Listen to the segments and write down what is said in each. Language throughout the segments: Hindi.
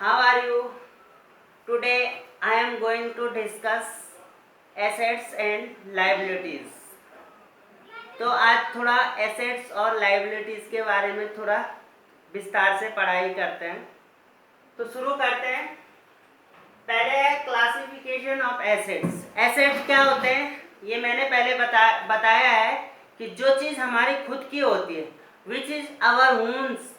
How are you? Today I am going to discuss assets and liabilities. तो आज थोड़ा एसेट्स और लाइबिलिटीज़ के बारे में थोड़ा विस्तार से पढ़ाई करते हैं। तो शुरू करते हैं। पहले है क्लासिफिकेशन ऑफ एसेट्स। एसेट्स क्या होते हैं ये मैंने पहले बताया है कि जो चीज़ हमारी खुद की होती है, विच इज़ आवर ओन्स,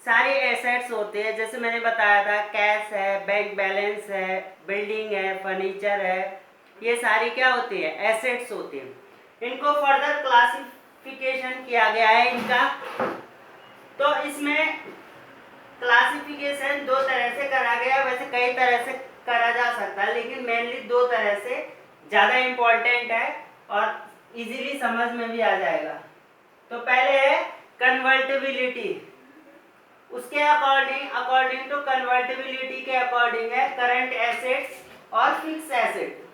सारे एसेट्स होते हैं। जैसे मैंने बताया था, कैश है, बैंक बैलेंस है, बिल्डिंग है, फर्नीचर है, ये सारी क्या होती है, एसेट्स होती हैं। इनको फर्दर क्लासिफिकेशन किया गया है इनका। तो इसमें क्लासिफिकेशन दो तरह से करा गया, वैसे कई तरह से करा जा सकता है, लेकिन मेनली दो तरह से ज़्यादा इम्पोर्टेंट है और इजीली समझ में भी आ जाएगा। तो पहले है कन्वर्टिबिलिटी। उसके अकॉर्डिंग टू कन्वर्टिबिलिटी के अकॉर्डिंग है करंट एसेट्स और फिक्स एसेट।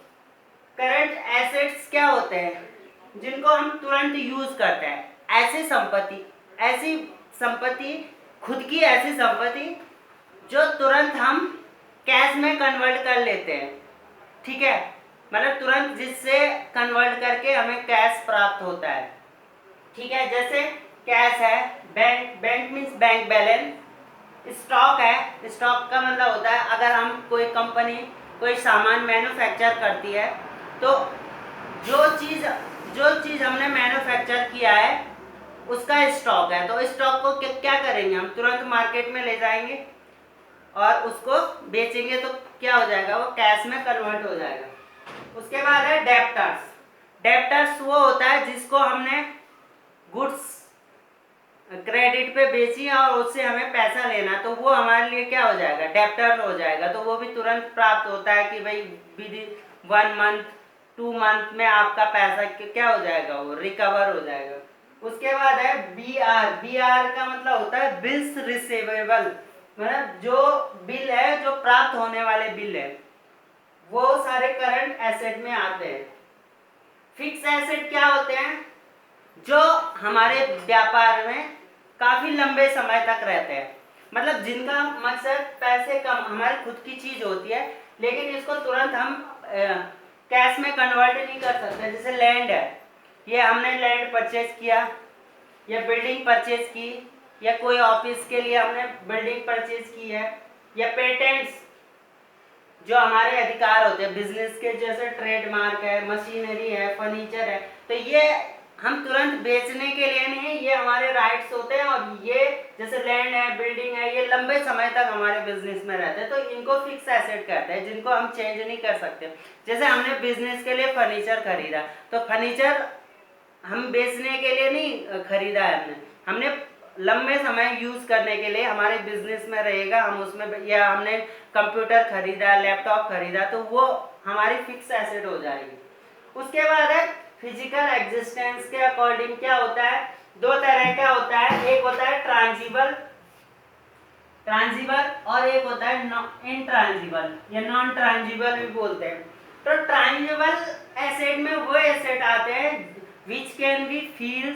करंट एसेट्स क्या होते हैं, जिनको हम तुरंत यूज करते हैं। ऐसी संपत्ति खुद की ऐसी संपत्ति जो तुरंत हम कैश में कन्वर्ट कर लेते हैं, ठीक है, मतलब तुरंत जिससे कन्वर्ट करके हमें कैश प्राप्त होता है, ठीक है। जैसे कैश है, bank means bank balance. Stock है, स्टॉक का मतलब होता है अगर हम कोई कंपनी कोई सामान मैन्युफैक्चर करती है तो जो चीज़ हमने मैन्युफैक्चर किया है उसका स्टॉक है। तो स्टॉक को क्या करेंगे, हम तुरंत मार्केट में ले जाएंगे और उसको बेचेंगे तो क्या हो जाएगा, वो कैश में कन्वर्ट हो जाएगा। उसके बाद है डेप्टर्स। डेप्टर्स वो होता है जिसको हमने गुड्स क्रेडिट पे बेची और उससे हमें पैसा लेना, तो वो हमारे लिए क्या हो जाएगा, डेप्टर हो जाएगा। तो वो भी तुरंत प्राप्त होता है कि भाई विदिन 1 मंथ 2 मंथ में आपका पैसा क्या हो जाएगा, वो रिकवर हो जाएगा। उसके बाद है BR का मतलब होता है बिल्स रिसीवेबल, मतलब जो बिल है, जो प्राप्त होने वाले बिल है, वो सारे करंट एसेट में आते हैं। फिक्स एसेट क्या होते हैं, जो हमारे व्यापार में काफ़ी लंबे समय तक रहते हैं, मतलब जिनका मकसद पैसे कम, हमारी खुद की चीज़ होती है लेकिन इसको तुरंत हम कैश में कन्वर्ट नहीं कर सकते। जैसे लैंड है, ये हमने लैंड परचेज किया या बिल्डिंग परचेज की, या कोई ऑफिस के लिए हमने बिल्डिंग परचेज की है, या पेटेंट्स जो हमारे अधिकार होते हैं बिजनेस के, जैसे ट्रेडमार्क है, मशीनरी है, फर्नीचर है, तो ये हम तुरंत बेचने के लिए नहीं है, ये हमारे राइट्स होते हैं। और ये जैसे लैंड है, बिल्डिंग है, ये लंबे समय तक हमारे बिजनेस में रहते हैं, तो इनको फिक्स एसेट कहते हैं, जिनको हम चेंज नहीं कर सकते। जैसे हमने बिजनेस के लिए फर्नीचर खरीदा, तो फर्नीचर हम बेचने के लिए नहीं खरीदा है, हमने लंबे समय यूज़ करने के लिए हमारे बिजनेस में रहेगा, हम उसमें, या हमने कंप्यूटर खरीदा, लैपटॉप खरीदा, तो वो हमारी फिक्स एसेट हो जाएगी। उसके बाद है फिजिकल एग्जिस्टेंस के अकॉर्डिंग क्या होता है, दो तरह का होता है, एक होता है ट्रांजिबल और एक होता है इनट्रांजिबल या नॉन ट्रांजिबल भी बोलते हैं। तो ट्रांजिबल एसेट में वो एसेट आते हैं which can be feel,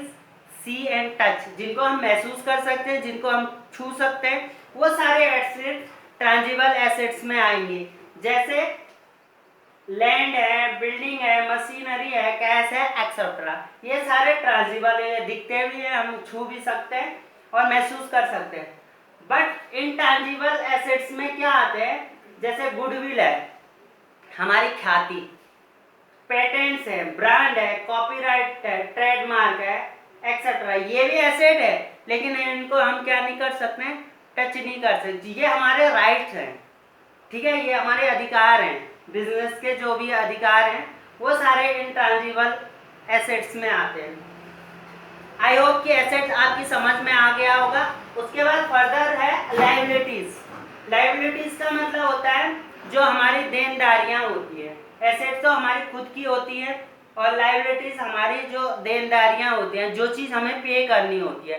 see and touch, जिनको हम महसूस कर सकते हैं, जिनको हम छू सकते हैं, वो सारे एसेट ट्रांजिबल एसेट्स में आएंगे। जैसे लैंड है, बिल्डिंग है, मशीनरी है, कैश है, एक्सेट्रा, ये सारे ट्रांजिबल है, दिखते भी हैं, हम छू भी सकते हैं और महसूस कर सकते हैं। बट इनटैंजिबल एसेट्स में क्या आते हैं, जैसे गुडविल है, हमारी ख्याति, पेटेंट्स है, ब्रांड है, कॉपीराइट है, ट्रेडमार्क है, एक्सेट्रा, ये भी एसेट है, लेकिन इनको हम क्या नहीं कर सकते, टच नहीं कर सकते। ये हमारे राइट्स हैं, ठीक है, ये हमारे अधिकार हैं, बिजनेस के जो भी अधिकार हैं वो सारे इनट्रांजिबल एसेट्स में आते हैं। आई होप कि एसेट्स आपकी समझ में आ गया होगा। उसके बाद फर्दर है लायबिलिटीज। लायबिलिटीज का मतलब होता है जो हमारी देनदारियां होती है। एसेट्स तो हमारी खुद की होती है और लायबिलिटीज हमारी जो देनदारियां होती हैं, जो चीज़ हमें पे करनी होती है,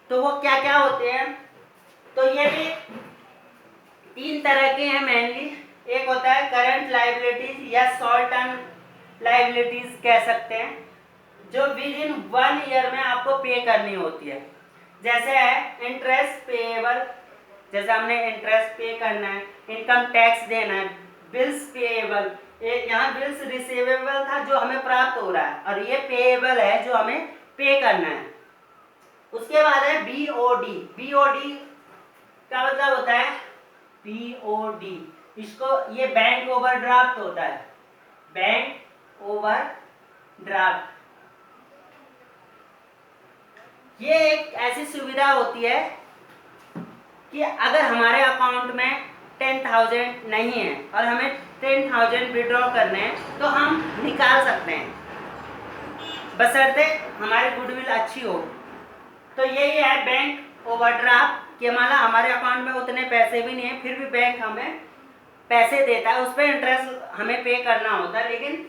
तो वो क्या क्या होते हैं। तो ये भी 3 तरह के हैं मेनली। एक होता है करंट लायबिलिटीज या शॉर्ट टर्म लायबिलिटीज कह सकते हैं, जो विद इन 1 ईयर में आपको पे करनी होती है। जैसे है इंटरेस्ट पेएबल जैसे हमने इंटरेस्ट पे करना है, इनकम टैक्स देना है, बिल्स पेएबल, यहाँ बिल्स रिसीवेबल था जो हमें प्राप्त हो रहा है, और ये पेएबल है जो हमें पे करना है। उसके बाद है बीओडी। बीओडी का मतलब होता है बीओडी, इसको ये बैंक ओवरड्राफ्ट होता है, बैंक ओवरड्राफ्ट। ये एक ऐसी सुविधा होती है कि अगर हमारे अकाउंट में 10,000 नहीं है और हमें 10,000 विड्रॉ करने हैं तो हम निकाल सकते हैं, बशर्ते हमारी गुडविल अच्छी हो। तो यही है बैंक ओवरड्राफ्ट, कि हमारे अकाउंट में उतने पैसे भी नहीं है फिर भी बैंक हमें पैसे देता है, उस पर इंटरेस्ट हमें पे करना होता है, लेकिन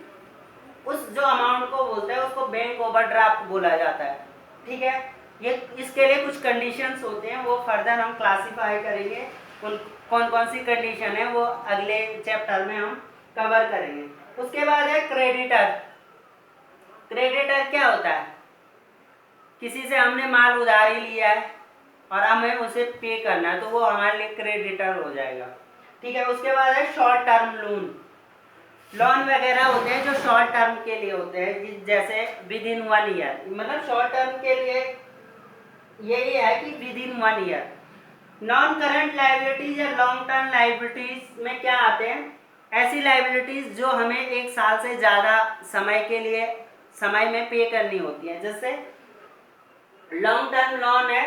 उस जो अमाउंट को बोलते हैं उसको बैंक ओवरड्राफ्ट बोला जाता है। ठीक है, ये इसके लिए कुछ कंडीशंस होते हैं, वो फर्दर हम क्लासीफाई करेंगे, कौन कौन सी कंडीशन है वो अगले चैप्टर में हम कवर करेंगे। उसके बाद है क्रेडिटर। क्रेडिटर क्या होता है? किसी से हमने माल उधारी लिया है और हमें उसे पे करना है तो वो हमारे लिए क्रेडिटर हो जाएगा। ठीक है, उसके बाद है शॉर्ट टर्म लोन। लोन वगैरह होते हैं जो शॉर्ट टर्म के लिए होते हैं, जैसे विद इन 1 ईयर, मतलब शॉर्ट टर्म के लिए यही है कि with in 1 year. Non current liabilities या लॉन्ग टर्म लाइबिलिटीज में क्या आते हैं? ऐसी लाइबिलिटीज जो हमें 1 साल से ज़्यादा समय में पे करनी होती है। जैसे लॉन्ग टर्म लोन है,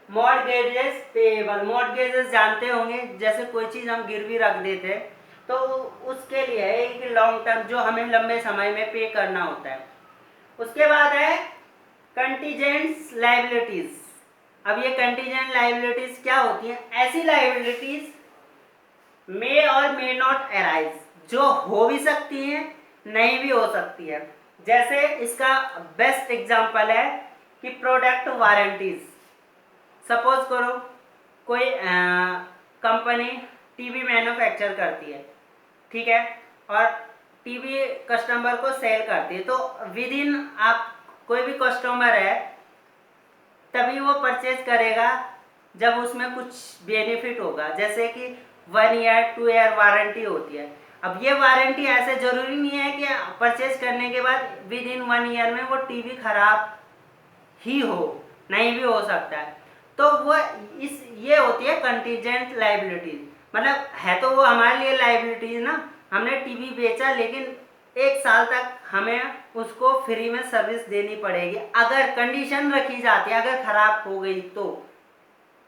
मॉर्गेजेस पेएबल। मॉर्गेजेस जानते होंगे, जैसे कोई चीज़ हम गिरवी रख देते हैं तो उसके लिए है कि लॉन्ग टर्म जो हमें लंबे समय में पे करना होता है। उसके बाद है कंटीजेंट्स लाइबिलिटीज। अब ये कंटीजेंट लाइबिलिटीज क्या होती हैं? ऐसी लाइबिलिटीज मे और मे नॉट अराइज, जो हो भी सकती हैं नहीं भी हो सकती है। जैसे इसका बेस्ट एग्जांपल है कि प्रोडक्ट वारंटीज। सपोज करो कोई कंपनी टीवी मैन्युफैक्चर करती है, ठीक है, और टीवी कस्टमर को सेल करती है, तो विद इन आप कोई भी कस्टमर है तभी वो परचेज करेगा जब उसमें कुछ बेनिफिट होगा, जैसे कि 1 ईयर 2 ईयर वारंटी होती है। अब ये वारंटी ऐसे ज़रूरी नहीं है कि परचेज करने के बाद विद इन 1 ईयर में वो टीवी खराब ही हो, नहीं भी हो सकता है। तो वो ये होती है कंटीजेंट लाइबिलिटीज, मतलब है तो वो हमारे लिए लाइबिलिटीज ना, हमने टीवी बेचा लेकिन 1 साल तक हमें उसको फ्री में सर्विस देनी पड़ेगी, अगर कंडीशन रखी जाती है, अगर खराब हो गई तो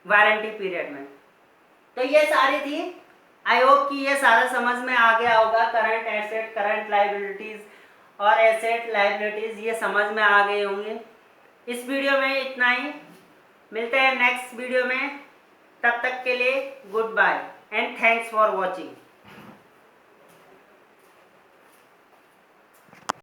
वारंटी पीरियड में। तो ये सारी थी, आई होप कि ये सारा समझ में आ गया होगा। करंट एसेट, करंट लाइबिलिटीज और एसेट लाइबिलिटीज ये समझ में आ गए होंगे। इस वीडियो में इतना ही, मिलते हैं नेक्स्ट वीडियो में, तब तक के लिए goodbye and thanks for watching.